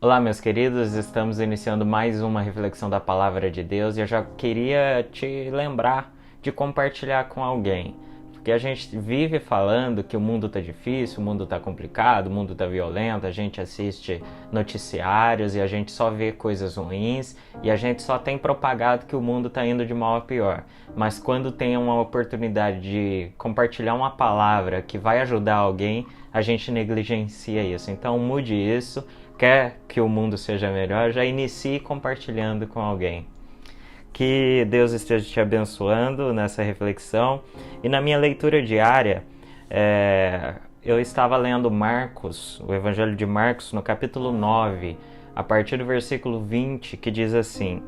Olá, meus queridos, estamos iniciando mais uma reflexão da Palavra de Deus e eu já queria te lembrar de compartilhar com alguém, porque a gente vive falando que o mundo está difícil, o mundo está complicado, o mundo está violento, a gente assiste noticiários e a gente só vê coisas ruins e a gente só tem propagado que o mundo está indo de mal a pior. Mas quando tem uma oportunidade de compartilhar uma palavra que vai ajudar alguém, a gente negligencia isso. Então mude isso. Quer que o mundo seja melhor? Já inicie compartilhando com alguém. Que Deus esteja te abençoando nessa reflexão. E na minha leitura diária, eu estava lendo Marcos, o Evangelho de Marcos, no capítulo 9, a partir do versículo 20, que diz assim: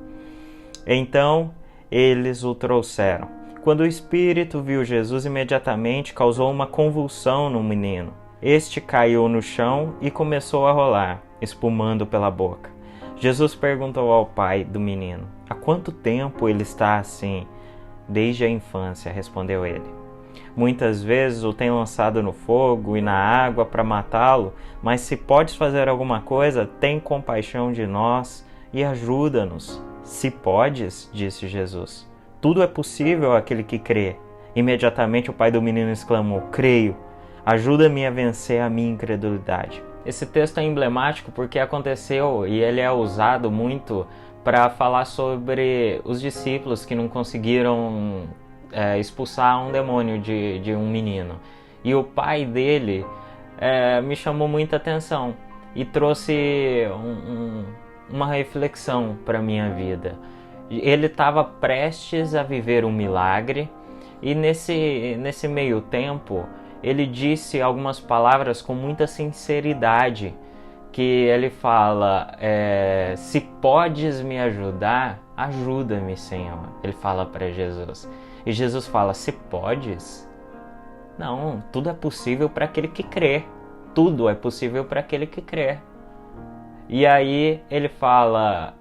Então eles o trouxeram. Quando o Espírito viu Jesus, imediatamente causou uma convulsão no menino. Este caiu no chão e começou a rolar, espumando pela boca. Jesus perguntou ao pai do menino: Há quanto tempo ele está assim? Desde a infância, respondeu ele. Muitas vezes o tem lançado no fogo e na água para matá-lo, mas se podes fazer alguma coisa, tem compaixão de nós e ajuda-nos. Se podes, disse Jesus. Tudo é possível àquele que crê. Imediatamente o pai do menino exclamou: Creio. Ajuda-me a vencer a minha incredulidade. Esse texto é emblemático porque aconteceu e ele é usado muito para falar sobre os discípulos que não conseguiram expulsar um demônio de um menino. E o pai dele me chamou muita atenção e trouxe uma reflexão para a minha vida. Ele estava prestes a viver um milagre e nesse meio tempo ele disse algumas palavras com muita sinceridade, que ele fala, se podes me ajudar, ajuda-me, Senhor. Ele fala para Jesus. E Jesus fala, se podes? Não, tudo é possível para aquele que crê. Tudo é possível para aquele que crê. E aí ele fala,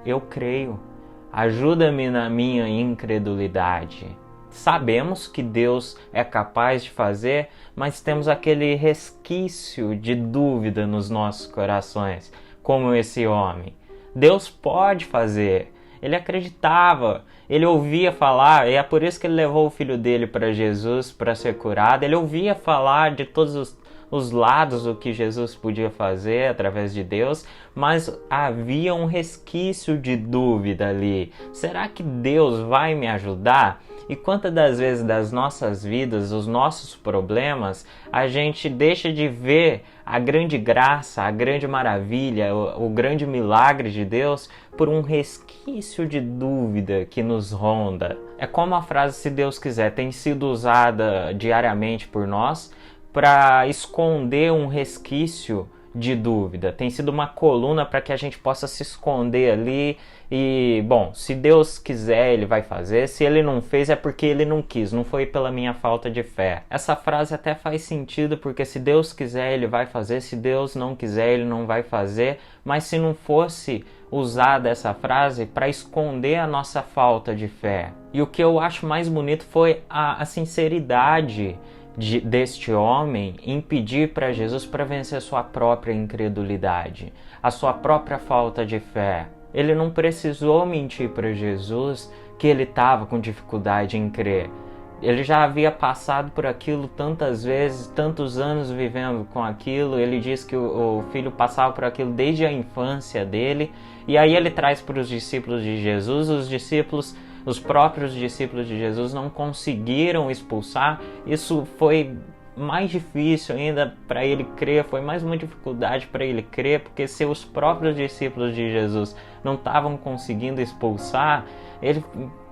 eu creio, ajuda-me na minha incredulidade. Sabemos que Deus é capaz de fazer, mas temos aquele resquício de dúvida nos nossos corações, como esse homem. Deus pode fazer. Ele acreditava, ele ouvia falar, e é por isso que ele levou o filho dele para Jesus para ser curado. Ele ouvia falar de todos os lados do que Jesus podia fazer através de Deus, mas havia um resquício de dúvida ali. Será que Deus vai me ajudar? E quantas das vezes das nossas vidas, os nossos problemas, a gente deixa de ver a grande graça, a grande maravilha, o grande milagre de Deus por um resquício de dúvida que nos ronda. É como a frase "se Deus quiser" tem sido usada diariamente por nós para esconder um resquício de dúvida. Tem sido uma coluna para que a gente possa se esconder ali e, bom, se Deus quiser, Ele vai fazer. Se Ele não fez, é porque Ele não quis, não foi pela minha falta de fé. Essa frase até faz sentido, porque se Deus quiser, Ele vai fazer. Se Deus não quiser, Ele não vai fazer. Mas se não fosse usada essa frase para esconder a nossa falta de fé. E o que eu acho mais bonito foi a sinceridade deste homem em pedir para Jesus para vencer a sua própria incredulidade, a sua própria falta de fé. Ele não precisou mentir para Jesus que ele estava com dificuldade em crer. Ele já havia passado por aquilo tantas vezes, tantos anos vivendo com aquilo. Ele diz que o filho passava por aquilo desde a infância dele. E aí ele traz para os discípulos de Jesus. Os próprios discípulos de Jesus não conseguiram expulsar. Isso foi mais difícil ainda para ele crer, foi mais uma dificuldade para ele crer, porque se os próprios discípulos de Jesus não estavam conseguindo expulsar,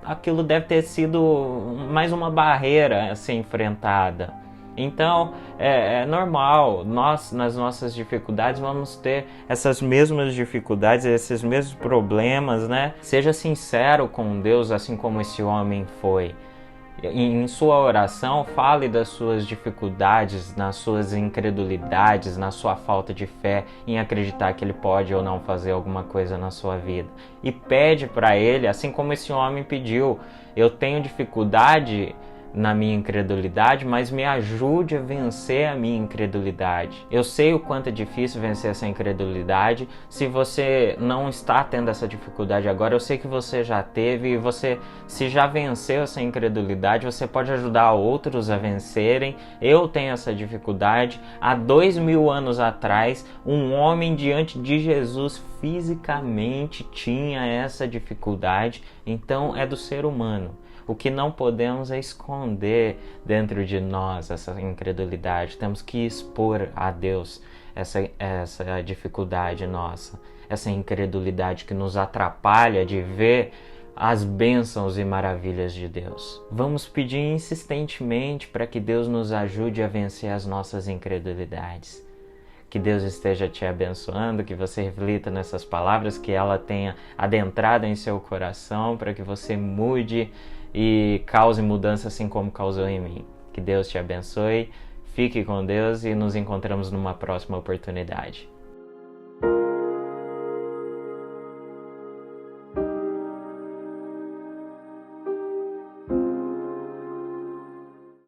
aquilo deve ter sido mais uma barreira a ser enfrentada. Então, é normal, nós nas nossas dificuldades vamos ter essas mesmas dificuldades, esses mesmos problemas, né? Seja sincero com Deus, assim como esse homem foi. Em sua oração, fale das suas dificuldades, nas suas incredulidades, na sua falta de fé, em acreditar que Ele pode ou não fazer alguma coisa na sua vida. E pede para Ele, assim como esse homem pediu, eu tenho dificuldade na minha incredulidade, mas me ajude a vencer a minha incredulidade. Eu sei o quanto é difícil vencer essa incredulidade. Se você não está tendo essa dificuldade agora, eu sei que você já teve, e você, se já venceu essa incredulidade, você pode ajudar outros a vencerem. Eu tenho essa dificuldade. Há 2000 anos atrás, um homem diante de Jesus fisicamente tinha essa dificuldade, então é do ser humano. O que não podemos é esconder dentro de nós essa incredulidade. Temos que expor a Deus essa dificuldade nossa, essa incredulidade que nos atrapalha de ver as bênçãos e maravilhas de Deus. Vamos pedir insistentemente para que Deus nos ajude a vencer as nossas incredulidades. Que Deus esteja te abençoando, que você reflita nessas palavras, que ela tenha adentrado em seu coração, para que você mude e cause mudança assim como causou em mim. Que Deus te abençoe, fique com Deus e nos encontramos numa próxima oportunidade.